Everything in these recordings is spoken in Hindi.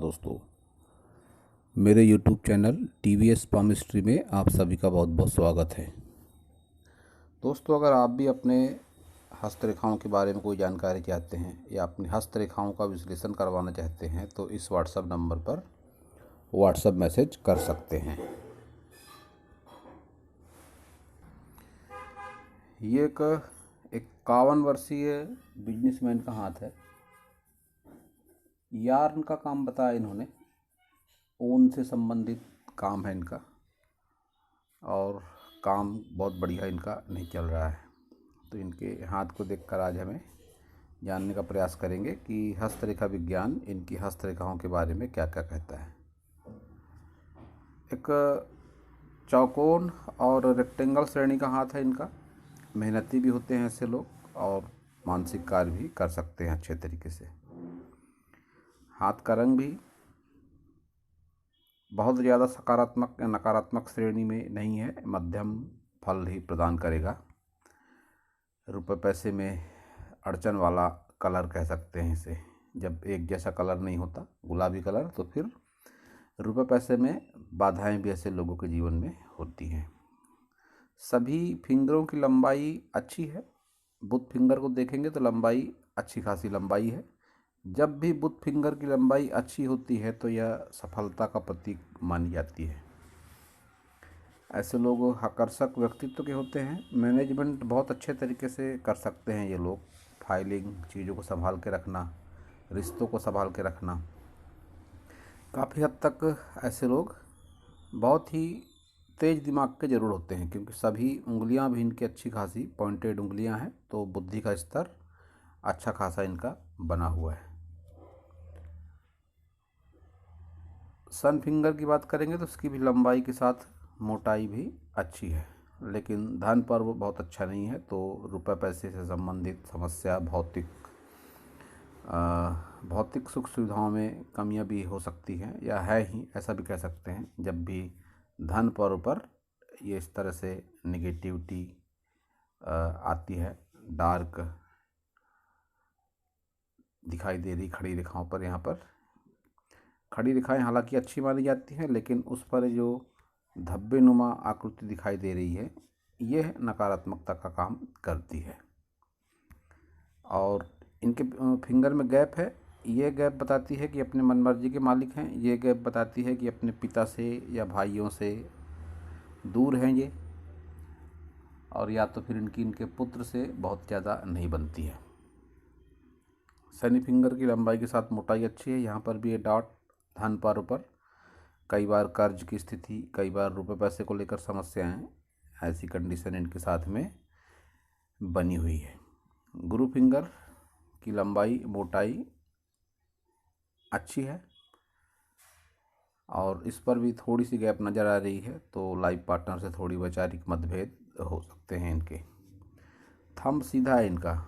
दोस्तों, मेरे YouTube चैनल TVS पामिस्ट्री में आप सभी का बहुत बहुत स्वागत है। दोस्तों, अगर आप भी अपने हस्तरेखाओं के बारे में कोई जानकारी चाहते हैं या अपनी हस्तरेखाओं का विश्लेषण करवाना चाहते हैं तो इस व्हाट्सएप नंबर पर व्हाट्सएप मैसेज कर सकते हैं। ये एक 51 वर्षीय बिजनेसमैन का हाथ है। यार्न का काम बताया इन्होंने, ऊन से संबंधित काम है इनका और काम बहुत बढ़िया इनका नहीं चल रहा है। तो इनके हाथ को देखकर आज हमें जानने का प्रयास करेंगे कि हस्तरेखा विज्ञान इनकी हस्तरेखाओं के बारे में क्या क्या कहता है। एक चौकोन और रेक्टेंगल श्रेणी का हाथ है इनका। मेहनती भी होते हैं ऐसे लोग और मानसिक कार्य भी कर सकते हैं अच्छे तरीके से। हाथ का रंग भी बहुत ज़्यादा सकारात्मक या नकारात्मक श्रेणी में नहीं है, मध्यम फल ही प्रदान करेगा। रुपए पैसे में अड़चन वाला कलर कह सकते हैं इसे। जब एक जैसा कलर नहीं होता गुलाबी कलर, तो फिर रुपए पैसे में बाधाएं भी ऐसे लोगों के जीवन में होती हैं। सभी फिंगरों की लंबाई अच्छी है। बुध फिंगर को देखेंगे तो लंबाई अच्छी खासी लंबाई है। जब भी बुध फिंगर की लंबाई अच्छी होती है तो यह सफलता का प्रतीक मानी जाती है। ऐसे लोग आकर्षक व्यक्तित्व के होते हैं। मैनेजमेंट बहुत अच्छे तरीके से कर सकते हैं ये लोग। फाइलिंग, चीज़ों को संभाल के रखना, रिश्तों को संभाल के रखना, काफ़ी हद तक ऐसे लोग बहुत ही तेज़ दिमाग के ज़रूर होते हैं, क्योंकि सभी उंगलियां भी इनकी अच्छी खासी पॉइंटेड उंगलियां हैं। तो बुद्धि का स्तर अच्छा खासा इनका बना हुआ है। सन फिंगर की बात करेंगे तो उसकी भी लंबाई के साथ मोटाई भी अच्छी है, लेकिन धन पर वो बहुत अच्छा नहीं है। तो रुपए पैसे से संबंधित समस्या, भौतिक सुख सुविधाओं में कमियां भी हो सकती हैं, या है ही, ऐसा भी कह सकते हैं। जब भी धन पर ऊपर ये इस तरह से निगेटिविटी आती है, डार्क दिखाई दे रही खड़ी रेखाओं पर। यहाँ पर खड़ी रेखाएं हालांकि अच्छी मानी जाती हैं, लेकिन उस पर जो धब्बे नुमा आकृति दिखाई दे रही है, यह नकारात्मकता का काम करती है। और इनके फिंगर में गैप है। ये गैप बताती है कि अपने मनमर्जी के मालिक हैं। ये गैप बताती है कि अपने पिता से या भाइयों से दूर हैं ये, और या तो फिर इनके पुत्र से बहुत ज़्यादा नहीं बनती है। शनि फिंगर की लंबाई के साथ मोटाई अच्छी है। यहाँ पर भी ये डॉट धन पर ऊपर, कई बार कर्ज की स्थिति, कई बार रुपए पैसे को लेकर समस्याएं, ऐसी कंडीशन इनके साथ में बनी हुई है। गुरु फिंगर की लंबाई, मोटाई अच्छी है और इस पर भी थोड़ी सी गैप नज़र आ रही है। तो लाइफ पार्टनर से थोड़ी वैचारिक मतभेद हो सकते हैं इनके। थंब सीधा है इनका।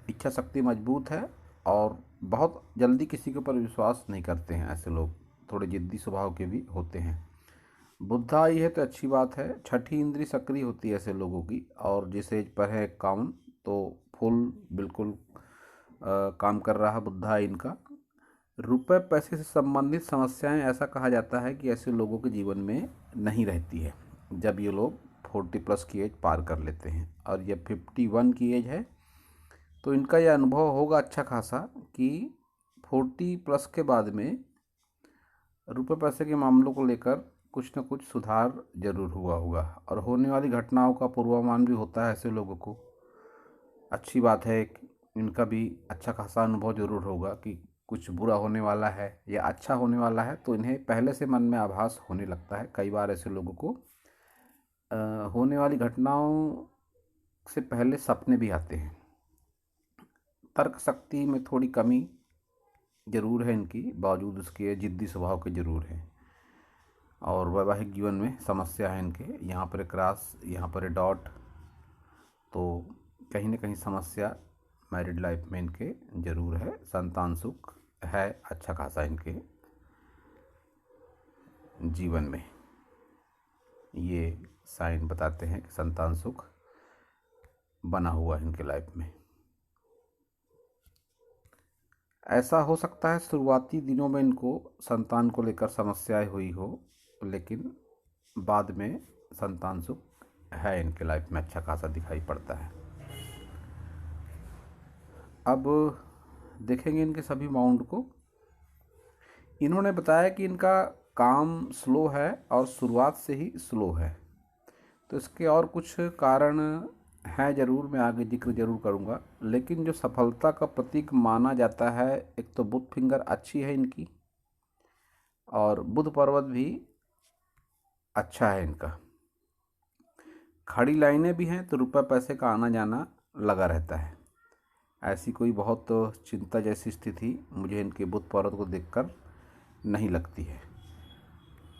इच्छा शक्ति मजबूत है और बहुत जल्दी किसी के ऊपर विश्वास नहीं करते हैं ऐसे लोग। थोड़े जिद्दी स्वभाव के भी होते हैं। बुद्धा आई है तो अच्छी बात है। छठी इंद्री सक्रिय होती है ऐसे लोगों की, और जिस एज पर है 51, तो फुल बिल्कुल काम कर रहा है बुद्धा इनका। रुपए पैसे से संबंधित समस्याएं, ऐसा कहा जाता है कि ऐसे लोगों के जीवन में नहीं रहती है जब ये लोग 40+ की एज पार कर लेते हैं। और ये 51 की एज है, तो इनका यह अनुभव होगा अच्छा खासा कि 40+ के बाद में रुपए पैसे के मामलों को लेकर कुछ न कुछ सुधार जरूर हुआ होगा, और होने वाली घटनाओं का पूर्वानुमान भी होता है ऐसे लोगों को। अच्छी बात है, इनका भी अच्छा खासा अनुभव जरूर होगा कि कुछ बुरा होने वाला है या अच्छा होने वाला है, तो इन्हें पहले से मन में आभास होने लगता है। कई बार ऐसे लोगों को होने वाली घटनाओं से पहले सपने भी आते हैं। तर्क शक्ति में थोड़ी कमी जरूर है इनकी, बावजूद उसके जिद्दी स्वभाव के जरूर है। और वैवाहिक जीवन में समस्या है इनके। यहाँ पर एक क्रॉस, यहाँ पर एक डॉट, तो कहीं ना कहीं समस्या मैरिड लाइफ में इनके जरूर है। संतान सुख है अच्छा खासा इनके जीवन में। ये साइन बताते हैं कि संतान सुख बना हुआ है इनके लाइफ में। ऐसा हो सकता है शुरुआती दिनों में इनको संतान को लेकर समस्याएं हुई हो, लेकिन बाद में संतान सुख है इनके लाइफ में अच्छा खासा दिखाई पड़ता है। अब देखेंगे इनके सभी माउंट को। इन्होंने बताया कि इनका काम स्लो है और शुरुआत से ही स्लो है, तो इसके और कुछ कारण हैं ज़रूर, मैं आगे जिक्र ज़रूर करूँगा। लेकिन जो सफलता का प्रतीक माना जाता है, एक तो बुध फिंगर अच्छी है इनकी, और बुध पर्वत भी अच्छा है इनका। खड़ी लाइनें भी हैं, तो रुपये पैसे का आना जाना लगा रहता है। ऐसी कोई बहुत चिंता जैसी स्थिति मुझे इनके बुध पर्वत को देखकर नहीं लगती है।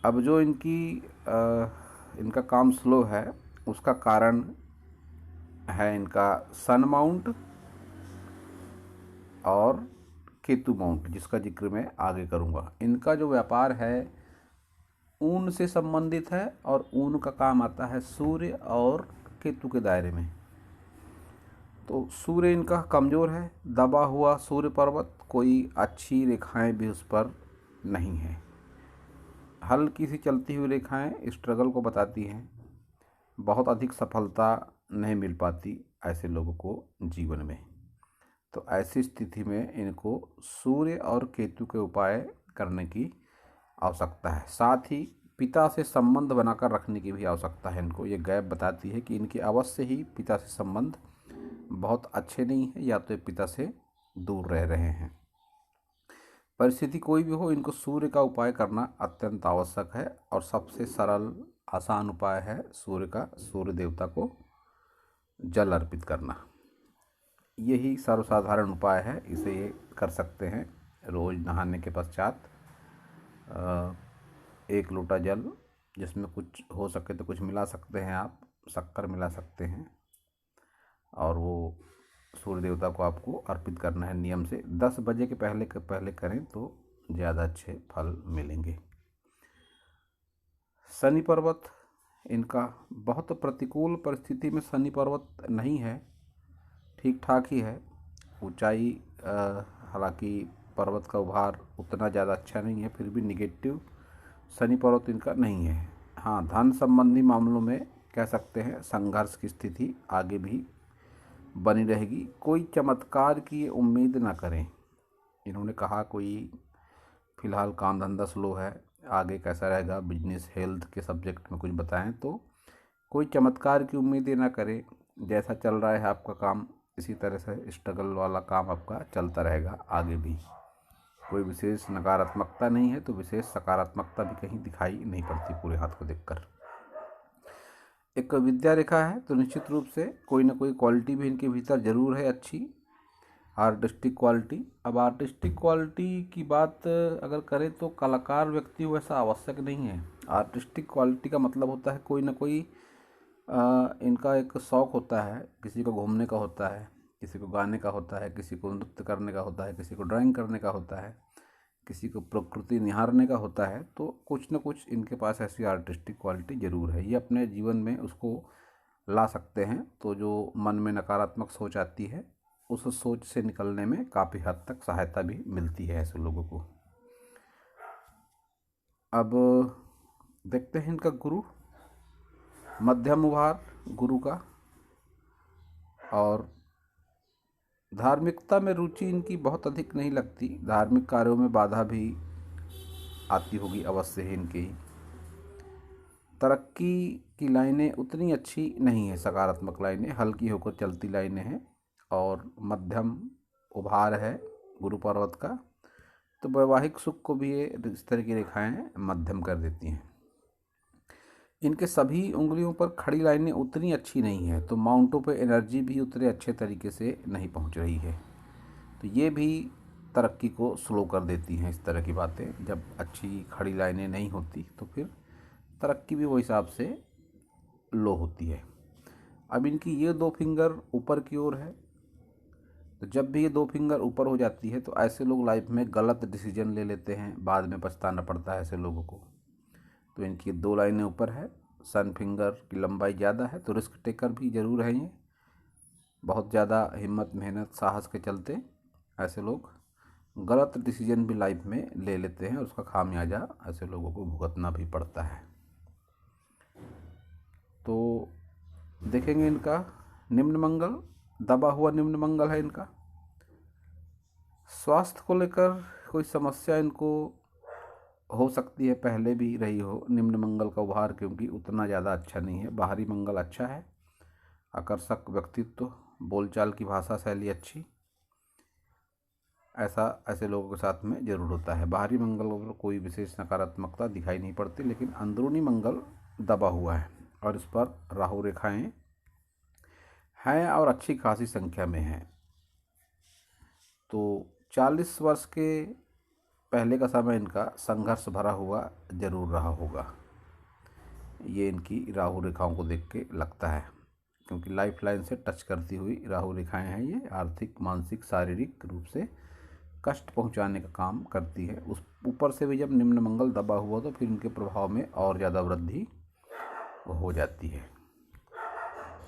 अब जो इनका काम स्लो है, उसका कारण है इनका सन माउंट और केतु माउंट, जिसका जिक्र मैं आगे करूँगा। इनका जो व्यापार है ऊन से संबंधित है, और ऊन का काम आता है सूर्य और केतु के दायरे में। तो सूर्य इनका कमज़ोर है, दबा हुआ सूर्य पर्वत, कोई अच्छी रेखाएं भी उस पर नहीं है। हल्की सी चलती हुई रेखाएं स्ट्रगल को बताती हैं। बहुत अधिक सफलता नहीं मिल पाती ऐसे लोगों को जीवन में। तो ऐसी स्थिति में इनको सूर्य और केतु के उपाय करने की आवश्यकता है। साथ ही पिता से संबंध बनाकर रखने की भी आवश्यकता है इनको। ये गैप बताती है कि इनके अवश्य ही पिता से संबंध बहुत अच्छे नहीं है, या तो पिता से दूर रह रहे हैं। परिस्थिति कोई भी हो, इनको सूर्य का उपाय करना अत्यंत आवश्यक है, और सबसे सरल आसान उपाय है सूर्य देवता को जल अर्पित करना। यही सर्वसाधारण उपाय है, इसे ये कर सकते हैं। रोज़ नहाने के पश्चात 1 लोटा जल, जिसमें कुछ हो सके तो कुछ मिला सकते हैं आप, शक्कर मिला सकते हैं, और वो सूर्य देवता को आपको अर्पित करना है नियम से। 10 बजे के पहले करें तो ज़्यादा अच्छे फल मिलेंगे। शनि पर्वत इनका बहुत प्रतिकूल परिस्थिति में शनि पर्वत नहीं है, ठीक ठाक ही है। ऊंचाई हालांकि पर्वत का उभार उतना ज़्यादा अच्छा नहीं है, फिर भी निगेटिव शनि पर्वत इनका नहीं है। हाँ, धन संबंधी मामलों में कह सकते हैं संघर्ष की स्थिति आगे भी बनी रहेगी। कोई चमत्कार की उम्मीद ना करें। इन्होंने कहा कोई फ़िलहाल काम धंधा स्लो है, आगे कैसा रहेगा, बिजनेस हेल्थ के सब्जेक्ट में कुछ बताएं, तो कोई चमत्कार की उम्मीदें ना करें। जैसा चल रहा है आपका काम, इसी तरह से स्ट्रगल वाला काम आपका चलता रहेगा आगे भी। कोई विशेष नकारात्मकता नहीं है, तो विशेष सकारात्मकता भी कहीं दिखाई नहीं पड़ती पूरे हाथ को देखकर। एक विद्या रेखा है, तो निश्चित रूप से कोई ना कोई क्वालिटी भी इनके भीतर जरूर है अच्छी, आर्टिस्टिक क्वालिटी। अब आर्टिस्टिक क्वालिटी की बात अगर करें तो कलाकार व्यक्ति हो ऐसा आवश्यक नहीं है। आर्टिस्टिक क्वालिटी का मतलब होता है कोई ना कोई इनका एक शौक़ होता है। किसी को घूमने का होता है, किसी को गाने का होता है, किसी को नृत्य करने का होता है, किसी को ड्राइंग करने का होता है, किसी को प्रकृति निहारने का होता है। तो कुछ न कुछ इनके पास ऐसी आर्टिस्टिक क्वालिटी ज़रूर है, ये अपने जीवन में उसको ला सकते हैं। तो जो मन में नकारात्मक सोच आती है, उस सोच से निकलने में काफ़ी हद तक सहायता भी मिलती है ऐसे लोगों को। अब देखते हैं इनका गुरु, मध्यम उभार गुरु का, और धार्मिकता में रुचि इनकी बहुत अधिक नहीं लगती। धार्मिक कार्यों में बाधा भी आती होगी अवश्य ही इनकी। तरक्की की लाइनें उतनी अच्छी नहीं है, सकारात्मक लाइनें हल्की होकर चलती लाइनें हैं, और मध्यम उभार है गुरु पर्वत का। तो वैवाहिक सुख को भी ये इस तरह की रेखाएं मध्यम कर देती हैं। इनके सभी उंगलियों पर खड़ी लाइनें उतनी अच्छी नहीं है, तो माउंटों पे एनर्जी भी उतने अच्छे तरीके से नहीं पहुंच रही है। तो ये भी तरक्की को स्लो कर देती हैं। इस तरह की बातें जब अच्छी खड़ी लाइनें नहीं होती, तो फिर तरक्की भी वो हिसाब से लो होती है। अब इनकी ये 2 फिंगर ऊपर की ओर है, तो जब भी ये 2 फिंगर ऊपर हो जाती है, तो ऐसे लोग लाइफ में गलत डिसीजन ले लेते हैं, बाद में पछताना पड़ता है ऐसे लोगों को। तो इनकी 2 लाइनें ऊपर है, सन फिंगर की लंबाई ज़्यादा है, तो रिस्क टेकर भी ज़रूर है ये। बहुत ज़्यादा हिम्मत, मेहनत, साहस के चलते ऐसे लोग गलत डिसीजन भी लाइफ में ले लेते हैं, उसका खामियाजा ऐसे लोगों को भुगतना भी पड़ता है। तो देखेंगे इनका निम्न मंगल, दबा हुआ निम्न मंगल है इनका। स्वास्थ्य को लेकर कोई समस्या इनको हो सकती है, पहले भी रही हो निम्न मंगल का उभार, क्योंकि उतना ज़्यादा अच्छा नहीं है। बाहरी मंगल अच्छा है, आकर्षक व्यक्तित्व, बोलचाल की भाषा शैली अच्छी, ऐसे लोगों के साथ में जरूर होता है। बाहरी मंगल पर कोई विशेष नकारात्मकता दिखाई नहीं पड़ती, लेकिन अंदरूनी मंगल दबा हुआ है और इस पर राहु रेखाएं हैं और अच्छी खासी संख्या में हैं। तो 40 वर्ष के पहले का समय इनका संघर्ष भरा हुआ जरूर रहा होगा, ये इनकी राहु रेखाओं को देख के लगता है, क्योंकि लाइफ लाइन से टच करती हुई राहु रेखाएं हैं। ये आर्थिक, मानसिक, शारीरिक रूप से कष्ट पहुंचाने का काम करती है। उस ऊपर से भी जब निम्न मंगल दबा हुआ तो फिर इनके प्रभाव में और ज़्यादा वृद्धि हो जाती है।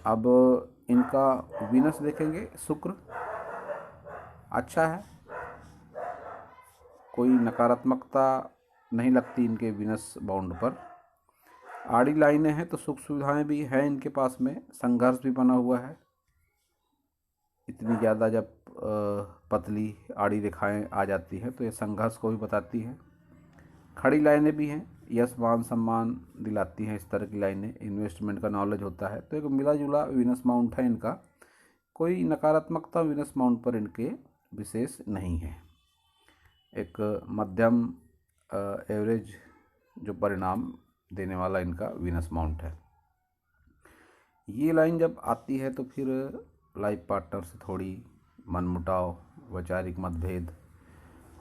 अब इनका वीनस देखेंगे, शुक्र अच्छा है, कोई नकारात्मकता नहीं लगती इनके वीनस बाउंड पर। आड़ी लाइनें हैं तो सुख सुविधाएं भी हैं इनके पास में, संघर्ष भी बना हुआ है। इतनी ज़्यादा जब पतली आड़ी रेखाएं आ जाती हैं तो ये संघर्ष को भी बताती है। खड़ी लाइनें भी हैं, यश मान सम्मान दिलाती हैं इस तरह की लाइनें। इन्वेस्टमेंट का नॉलेज होता है, तो एक मिला जुला वीनस माउंट है इनका। कोई नकारात्मकता वीनस माउंट पर इनके विशेष नहीं है। एक मध्यम एवरेज जो परिणाम देने वाला इनका वीनस माउंट है। ये लाइन जब आती है तो फिर लाइफ पार्टनर से थोड़ी मनमुटाव, वैचारिक मतभेद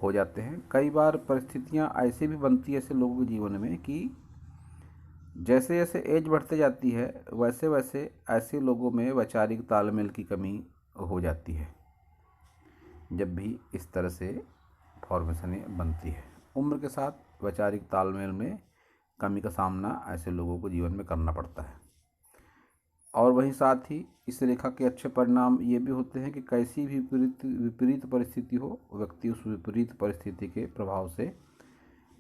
हो जाते हैं। कई बार परिस्थितियां ऐसे भी बनती है ऐसे लोगों के जीवन में कि जैसे जैसे एज बढ़ते जाती है वैसे वैसे ऐसे लोगों में वैचारिक तालमेल की कमी हो जाती है, जब भी इस तरह से फॉर्मेशनें बनती है। उम्र के साथ वैचारिक तालमेल में कमी का सामना ऐसे लोगों को जीवन में करना पड़ता है। और वहीं साथ ही इस रेखा के अच्छे परिणाम ये भी होते हैं कि कैसी भी विपरीत परिस्थिति हो, व्यक्ति उस विपरीत परिस्थिति के प्रभाव से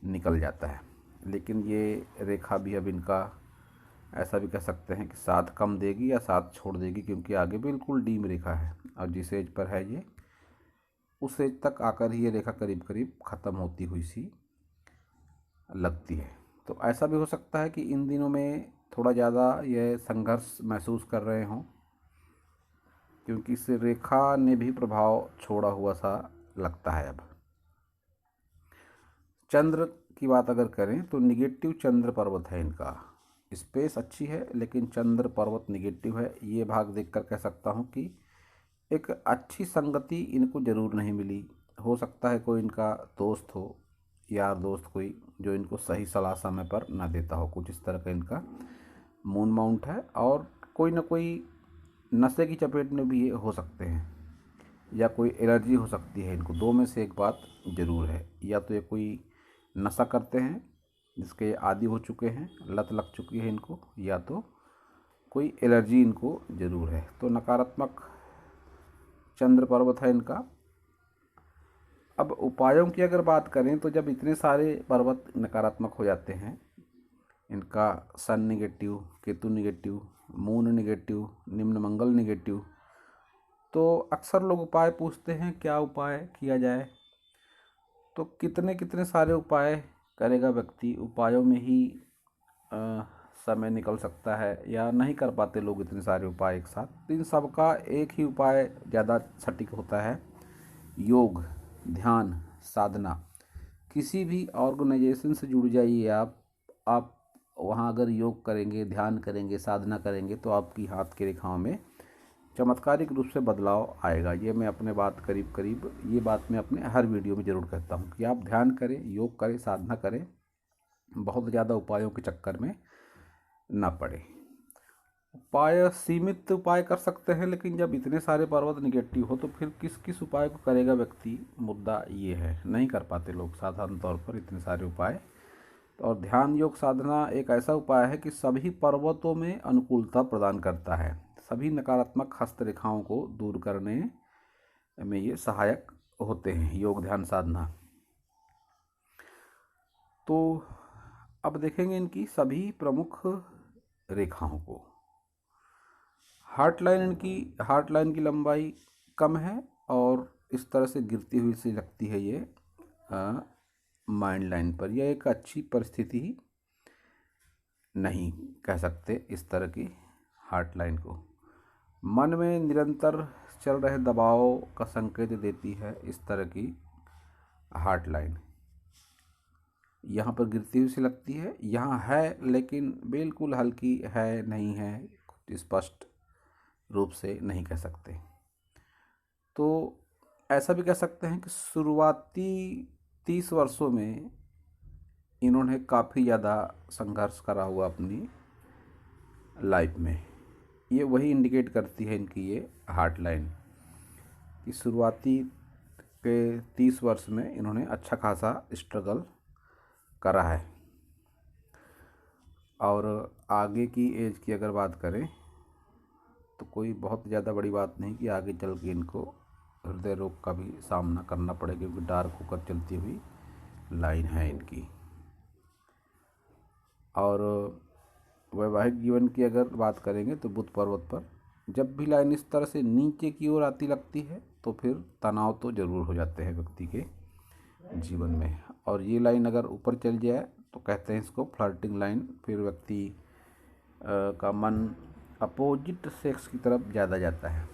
निकल जाता है। लेकिन ये रेखा भी अब इनका ऐसा भी कह सकते हैं कि साथ कम देगी या साथ छोड़ देगी, क्योंकि आगे बिल्कुल डीम रेखा है और जिस एज पर है ये उस एज तक आकर ही ये रेखा करीब करीब ख़त्म होती हुई सी लगती है। तो ऐसा भी हो सकता है कि इन दिनों में थोड़ा ज़्यादा यह संघर्ष महसूस कर रहे हों, क्योंकि इस रेखा ने भी प्रभाव छोड़ा हुआ सा लगता है। अब चंद्र की बात अगर करें तो निगेटिव चंद्र पर्वत है इनका। स्पेस अच्छी है लेकिन चंद्र पर्वत निगेटिव है। ये भाग देखकर कह सकता हूँ कि एक अच्छी संगति इनको ज़रूर नहीं मिली। हो सकता है कोई इनका दोस्त हो, यार दोस्त कोई, जो इनको सही सलाह समय पर ना देता हो। कुछ इस तरह का इनका मून माउंट है। और कोई ना कोई नशे की चपेट में भी ये हो सकते हैं, या कोई एलर्जी हो सकती है इनको। दो में से एक बात ज़रूर है, या तो ये कोई नशा करते हैं जिसके आदी हो चुके हैं, लत लग चुकी है इनको, या तो कोई एलर्जी इनको ज़रूर है। तो नकारात्मक चंद्र पर्वत है इनका। अब उपायों की अगर बात करें तो जब इतने सारे पर्वत नकारात्मक हो जाते हैं, इनका sun negative, Ketu negative, moon negative, निम्न मंगल निगेटिव, तो अक्सर लोग उपाय पूछते हैं क्या उपाय किया जाए। तो कितने कितने सारे उपाय करेगा व्यक्ति, उपायों में ही समय निकल सकता है, या नहीं कर पाते लोग इतने सारे उपाय एक साथ। इन सब का एक ही उपाय ज़्यादा सटीक होता है, योग, ध्यान, साधना। किसी भी ऑर्गेनाइजेशन से जुड़ जाइए आप वहाँ अगर योग करेंगे, ध्यान करेंगे, साधना करेंगे तो आपकी हाथ की रेखाओं में चमत्कारिक रूप से बदलाव आएगा। ये मैं अपने ये बात मैं अपने हर वीडियो में ज़रूर कहता हूँ कि आप ध्यान करें, योग करें, साधना करें, बहुत ज़्यादा उपायों के चक्कर में ना पड़े। उपाय सीमित उपाय कर सकते हैं, लेकिन जब इतने सारे पर्वत निगेटिव हो तो फिर किस किस उपाय को करेगा व्यक्ति, मुद्दा ये है। नहीं कर पाते लोग साधारण तौर पर इतने सारे उपाय। और ध्यान, योग, साधना एक ऐसा उपाय है कि सभी पर्वतों में अनुकूलता प्रदान करता है। सभी नकारात्मक हस्तरेखाओं को दूर करने में ये सहायक होते हैं, योग ध्यान साधना। तो अब देखेंगे इनकी सभी प्रमुख रेखाओं को। हार्ट लाइन की लंबाई कम है और इस तरह से गिरती हुई सी लगती है ये माइंड लाइन पर। यह एक अच्छी परिस्थिति नहीं कह सकते इस तरह की हार्ट लाइन को। मन में निरंतर चल रहे दबाव का संकेत देती है इस तरह की हार्ट लाइन। यहाँ पर गिरती हुई सी लगती है, यहाँ है लेकिन बिल्कुल हल्की है, नहीं है, कुछ स्पष्ट रूप से नहीं कह सकते। तो ऐसा भी कह सकते हैं कि शुरुआती 30 वर्षों में इन्होंने काफ़ी ज़्यादा संघर्ष करा हुआ अपनी लाइफ में। ये वही इंडिकेट करती है इनकी ये हार्ट लाइन कि शुरुआती के 30 वर्ष में इन्होंने अच्छा खासा स्ट्रगल करा है। और आगे की एज की अगर बात करें तो कोई बहुत ज़्यादा बड़ी बात नहीं कि आगे चल के इनको हृदय रोग का भी सामना करना पड़ेगा, क्योंकि डार्क होकर चलती हुई लाइन है इनकी। और वैवाहिक जीवन की अगर बात करेंगे तो बुध पर्वत पर जब भी लाइन इस तरह से नीचे की ओर आती लगती है तो फिर तनाव तो ज़रूर हो जाते हैं व्यक्ति के जीवन में। और ये लाइन अगर ऊपर चल जाए तो कहते हैं इसको फ्लर्टिंग लाइन। फिर व्यक्ति का मन अपोजिट सेक्स की तरफ ज़्यादा जाता है।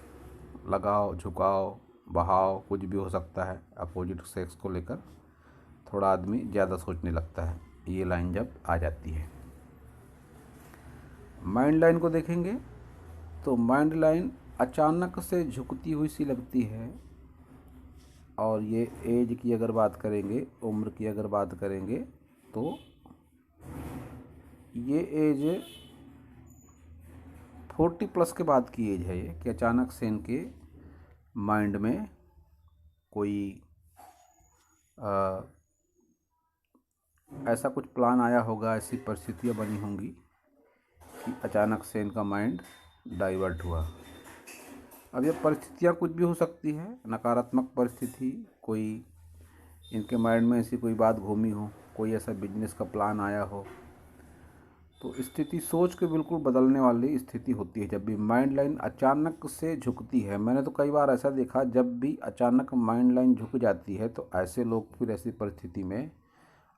लगाव, झुकाव, बहाव कुछ भी हो सकता है। अपोजिट सेक्स को लेकर थोड़ा आदमी ज़्यादा सोचने लगता है ये लाइन जब आ जाती है। माइंड लाइन को देखेंगे तो माइंड लाइन अचानक से झुकती हुई सी लगती है। और ये एज की अगर बात करेंगे, उम्र की अगर बात करेंगे तो ये एज 40+ के बाद की एज है ये, कि अचानक से इनके माइंड में कोई ऐसा कुछ प्लान आया होगा, ऐसी परिस्थितियाँ बनी होंगी कि अचानक से इनका माइंड डाइवर्ट हुआ। अब ये परिस्थितियाँ कुछ भी हो सकती है, नकारात्मक परिस्थिति, कोई इनके माइंड में ऐसी कोई बात घूमी हो, कोई ऐसा बिजनेस का प्लान आया हो, तो स्थिति सोच के बिल्कुल बदलने वाली स्थिति होती है जब भी माइंड लाइन अचानक से झुकती है। मैंने तो कई बार ऐसा देखा, जब भी अचानक माइंड लाइन झुक जाती है तो ऐसे लोग फिर ऐसी परिस्थिति में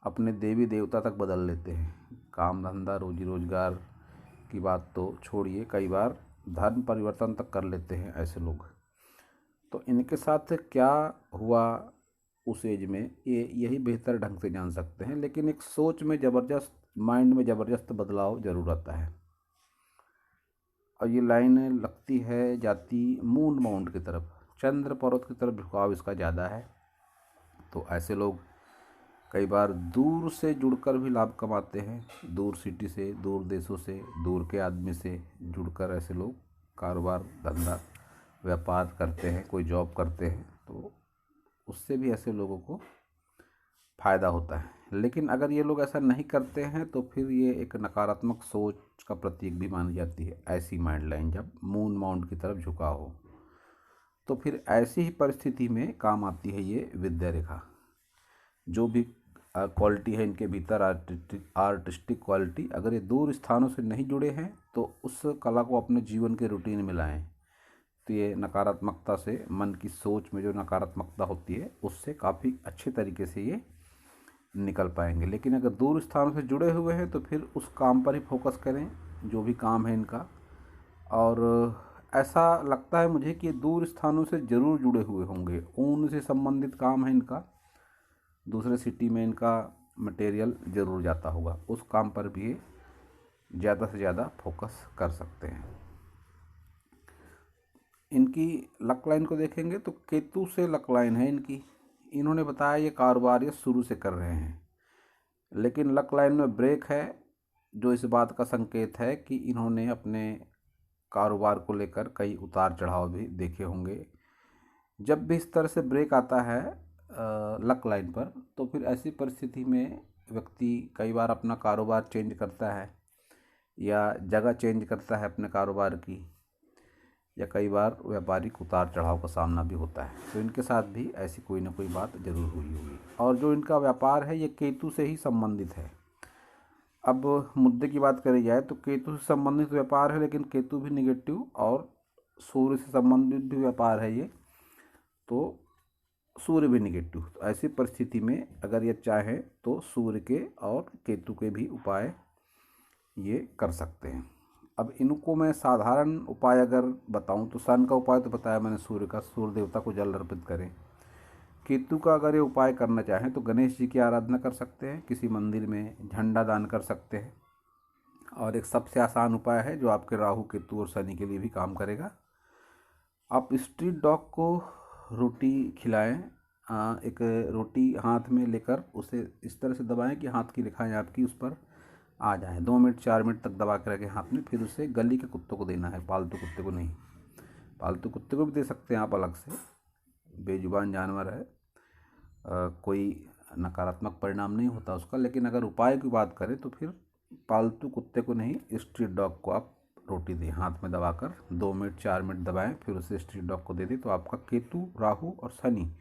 अपने देवी देवता तक बदल लेते हैं। काम धंधा, रोजी रोजगार की बात तो छोड़िए, कई बार धर्म परिवर्तन तक कर लेते हैं ऐसे लोग। तो इनके साथ क्या हुआ उस एज में ये यही बेहतर ढंग से जान सकते हैं। लेकिन एक सोच में ज़बरदस्त, माइंड में ज़बरदस्त बदलाव ज़रूर आता है। और ये लाइन लगती है जाती मून माउंट की तरफ, चंद्र पर्वत की तरफ झुकाव इसका ज़्यादा है। तो ऐसे लोग कई बार दूर से जुड़कर भी लाभ कमाते हैं। दूर सिटी से, दूर देशों से, दूर के आदमी से जुड़कर ऐसे लोग कारोबार, धंधा, व्यापार करते हैं, कोई जॉब करते हैं, तो उससे भी ऐसे लोगों को फ़ायदा होता है। लेकिन अगर ये लोग ऐसा नहीं करते हैं तो फिर ये एक नकारात्मक सोच का प्रतीक भी मानी जाती है ऐसी माइंड लाइन जब मून माउंट की तरफ झुका हो। तो फिर ऐसी ही परिस्थिति में काम आती है ये विद्या रेखा। जो भी क्वालिटी है इनके भीतर, आर्टिस्टिक क्वालिटी, अगर ये दूर स्थानों से नहीं जुड़े हैं तो उस कला को अपने जीवन के रूटीन में लाएं तो ये नकारात्मकता से, मन की सोच में जो नकारात्मकता होती है उससे काफ़ी अच्छे तरीके से ये निकल पाएंगे। लेकिन अगर दूर स्थानों से जुड़े हुए हैं तो फिर उस काम पर ही फोकस करें जो भी काम है इनका। और ऐसा लगता है मुझे कि दूर स्थानों से ज़रूर जुड़े हुए होंगे, ऊन से संबंधित काम है इनका, दूसरे सिटी में इनका मटेरियल ज़रूर जाता होगा, उस काम पर भी ये ज़्यादा से ज़्यादा फोकस कर सकते हैं। इनकी लक लाइन को देखेंगे तो केतु से लक लाइन है इनकी। इन्होंने बताया ये कारोबार ये शुरू से कर रहे हैं, लेकिन लक लाइन में ब्रेक है, जो इस बात का संकेत है कि इन्होंने अपने कारोबार को लेकर कई उतार चढ़ाव भी देखे होंगे। जब भी इस तरह से ब्रेक आता है लक लाइन पर तो फिर ऐसी परिस्थिति में व्यक्ति कई बार अपना कारोबार चेंज करता है या जगह चेंज करता है अपने कारोबार की, या कई बार व्यापारिक उतार चढ़ाव का सामना भी होता है। तो इनके साथ भी ऐसी कोई ना कोई बात जरूर हुई होगी। और जो इनका व्यापार है ये केतु से ही संबंधित है। अब मुद्दे की बात करी जाए तो केतु से संबंधित व्यापार है, लेकिन केतु भी निगेटिव और सूर्य से संबंधित भी व्यापार है ये, तो सूर्य भी निगेटिव। तो ऐसी परिस्थिति में अगर ये चाहें तो सूर्य के और केतु के भी उपाय ये कर सकते हैं। अब इनको मैं साधारण उपाय अगर बताऊं तो सन का उपाय तो बताया मैंने, सूर्य का, सूर्य देवता को जल अर्पित करें। केतु का अगर ये उपाय करना चाहें तो गणेश जी की आराधना कर सकते हैं, किसी मंदिर में झंडा दान कर सकते हैं। और एक सबसे आसान उपाय है जो आपके राहु केतु और शनि के लिए भी काम करेगा, आप स्ट्रीट डॉग को रोटी खिलाएं। एक रोटी हाथ में लेकर उसे इस तरह से दबाएं कि हाथ की रेखाएं आपकी उस पर आ जाएं। 2 मिनट 4 मिनट तक दबा के रखें हाथ में, फिर उसे गली के कुत्तों को देना है, पालतू कुत्ते को नहीं। पालतू कुत्ते को भी दे सकते हैं आप अलग से, बेजुबान जानवर है, कोई नकारात्मक परिणाम नहीं होता उसका। लेकिन अगर उपाय की बात करें तो फिर पालतू कुत्ते को नहीं, स्ट्रीट डॉग को आप रोटी दें हाथ में दबाकर, 2 मिनट 4 मिनट दबाएं, फिर उसे स्ट्रीट डॉग को दे दें। तो आपका केतु, राहु और शनि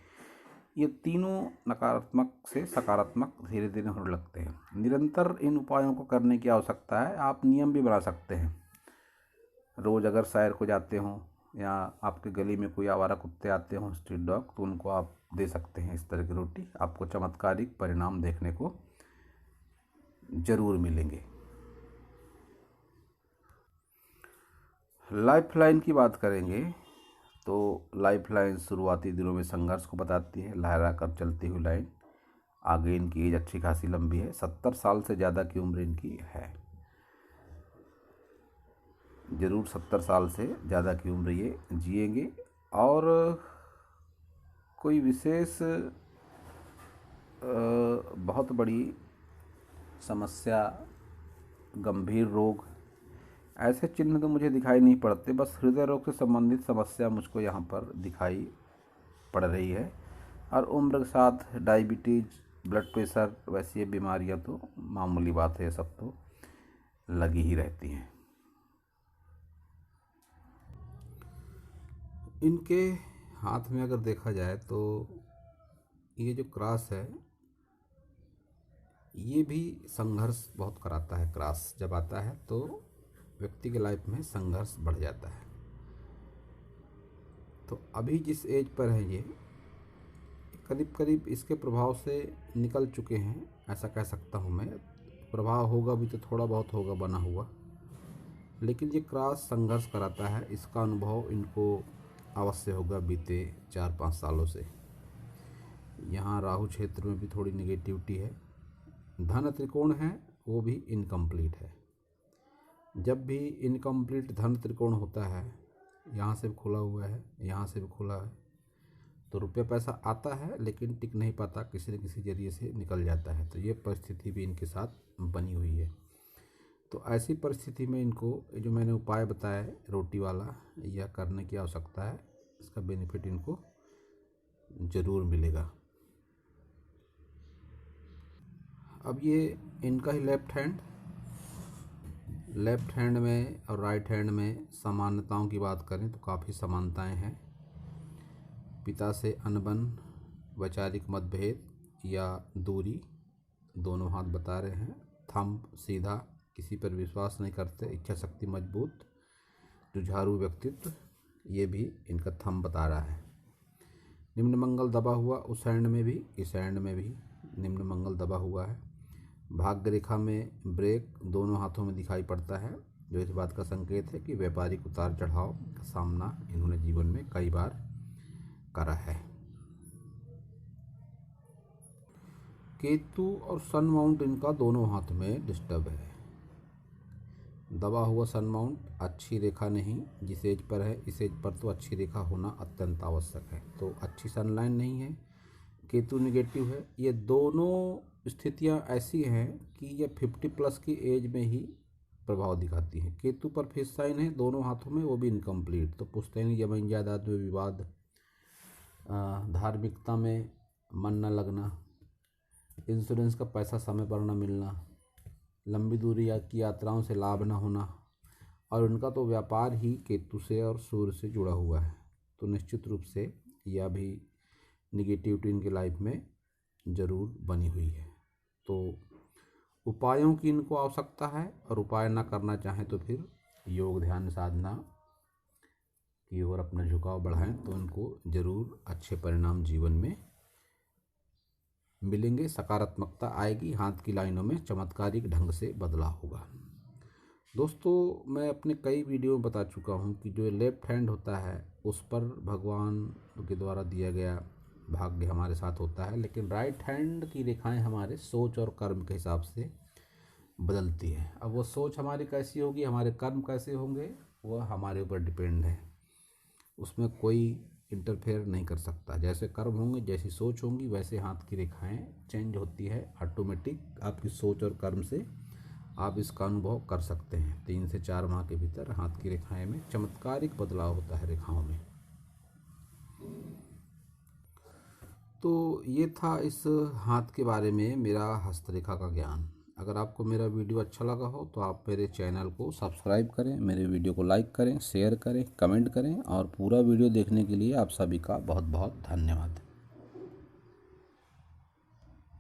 ये तीनों नकारात्मक से सकारात्मक धीरे धीरे होने लगते हैं। निरंतर इन उपायों को करने की आवश्यकता है। आप नियम भी बना सकते हैं। रोज़ अगर सैर को जाते हों या आपके गली में कोई आवारा कुत्ते आते हों स्ट्रीट डॉग, तो उनको आप दे सकते हैं इस तरह की रोटी। आपको चमत्कारिक परिणाम देखने को जरूर मिलेंगे। लाइफ लाइन की बात करेंगे तो लाइफ लाइन शुरुआती दिनों में संघर्ष को बताती है, लहरा कर चलती हुई लाइन। आगे इनकी एज अच्छी खासी लंबी है, 70 साल से ज़्यादा की उम्र इनकी है। ज़रूर 70 साल से ज़्यादा की उम्र ये जिएंगे। और कोई विशेष बहुत बड़ी समस्या, गंभीर रोग, ऐसे चिन्ह तो मुझे दिखाई नहीं पड़ते। बस हृदय रोग से संबंधित समस्या मुझको यहाँ पर दिखाई पड़ रही है। और उम्र के साथ डायबिटीज़, ब्लड प्रेशर, वैसी ये बीमारियाँ तो मामूली बात है, ये सब तो लगी ही रहती हैं। इनके हाथ में अगर देखा जाए तो ये जो क्रॉस है ये भी संघर्ष बहुत कराता है। क्रॉस जब आता है तो व्यक्ति के लाइफ में संघर्ष बढ़ जाता है। तो अभी जिस एज पर है ये करीब करीब इसके प्रभाव से निकल चुके हैं, ऐसा कह सकता हूँ मैं। प्रभाव होगा भी तो थोड़ा बहुत होगा बना हुआ, लेकिन ये क्रॉस संघर्ष कराता है। इसका अनुभव इनको अवश्य होगा बीते 4-5 सालों से। यहाँ राहु क्षेत्र में भी थोड़ी निगेटिविटी है। धन त्रिकोण है वो भी इनकम्प्लीट है। जब भी इनकम्प्लीट धन त्रिकोण होता है, यहाँ से भी खुला हुआ है, यहाँ से भी खुला है, तो रुपया पैसा आता है लेकिन टिक नहीं पाता, किसी न किसी जरिए से निकल जाता है। तो ये परिस्थिति भी इनके साथ बनी हुई है। तो ऐसी परिस्थिति में इनको जो मैंने उपाय बताया रोटी वाला, यह करने की आवश्यकता है। इसका बेनिफिट इनको ज़रूर मिलेगा। अब ये इनका ही लेफ्ट हैंड में और राइट हैंड में समानताओं की बात करें तो काफ़ी समानताएं हैं। पिता से अनबन, वैचारिक मतभेद या दूरी, दोनों हाथ बता रहे हैं। थंब सीधा, किसी पर विश्वास नहीं करते, इच्छा शक्ति मजबूत, जुझारू व्यक्तित्व, ये भी इनका थंब बता रहा है। निम्न मंगल दबा हुआ उस हैंड में भी, इस हैंड में भी निम्न मंगल दबा हुआ है। भाग्य रेखा में ब्रेक दोनों हाथों में दिखाई पड़ता है, जो इस बात का संकेत है कि व्यापारिक उतार चढ़ाव का सामना इन्होंने जीवन में कई बार करा है। केतु और सन माउंट इनका दोनों हाथ में डिस्टर्ब है। दबा हुआ सन माउंट अच्छी रेखा नहीं, जिस एज पर है इस एज पर तो अच्छी रेखा होना अत्यंत आवश्यक है। तो अच्छी सन लाइन नहीं है, केतु निगेटिव है। ये दोनों स्थितियां ऐसी हैं कि ये 50+ की एज में ही प्रभाव दिखाती हैं। केतु पर फिश साइन है दोनों हाथों में, वो भी इनकम्प्लीट। तो पुश्तैनी जमीन जायदाद में विवाद, धार्मिकता में मन न लगना, इंश्योरेंस का पैसा समय पर न मिलना, लंबी दूरी की यात्राओं से लाभ न होना, और उनका तो व्यापार ही केतु से और सूर्य से जुड़ा हुआ है, तो निश्चित रूप से यह भी निगेटिविटी इनकी लाइफ में ज़रूर बनी हुई है। तो उपायों की इनको आवश्यकता है, और उपाय ना करना चाहें तो फिर योग ध्यान साधना की ओर अपना झुकाव बढ़ाएं, तो इनको ज़रूर अच्छे परिणाम जीवन में मिलेंगे, सकारात्मकता आएगी, हाथ की लाइनों में चमत्कारिक ढंग से बदलाव होगा। दोस्तों, मैं अपने कई वीडियो में बता चुका हूँ कि जो लेफ्ट हैंड होता है उस पर भगवान के द्वारा दिया गया भाग्य हमारे साथ होता है, लेकिन राइट हैंड की रेखाएं हमारे सोच और कर्म के हिसाब से बदलती है। अब वो सोच हमारी कैसी होगी, हमारे कर्म कैसे होंगे, वह हमारे ऊपर डिपेंड है, उसमें कोई इंटरफेयर नहीं कर सकता। जैसे कर्म होंगे, जैसी सोच होंगी, वैसे हाथ की रेखाएं चेंज होती है ऑटोमेटिक। आपकी सोच और कर्म से आप इसका अनुभव कर सकते हैं। 3 से 4 माह के भीतर हाथ की रेखाएं में चमत्कारिक बदलाव होता है रेखाओं में। तो ये था इस हाथ के बारे में मेरा हस्तरेखा का ज्ञान। अगर आपको मेरा वीडियो अच्छा लगा हो तो आप मेरे चैनल को सब्सक्राइब करें, मेरे वीडियो को लाइक करें, शेयर करें, कमेंट करें, और पूरा वीडियो देखने के लिए आप सभी का बहुत बहुत धन्यवाद।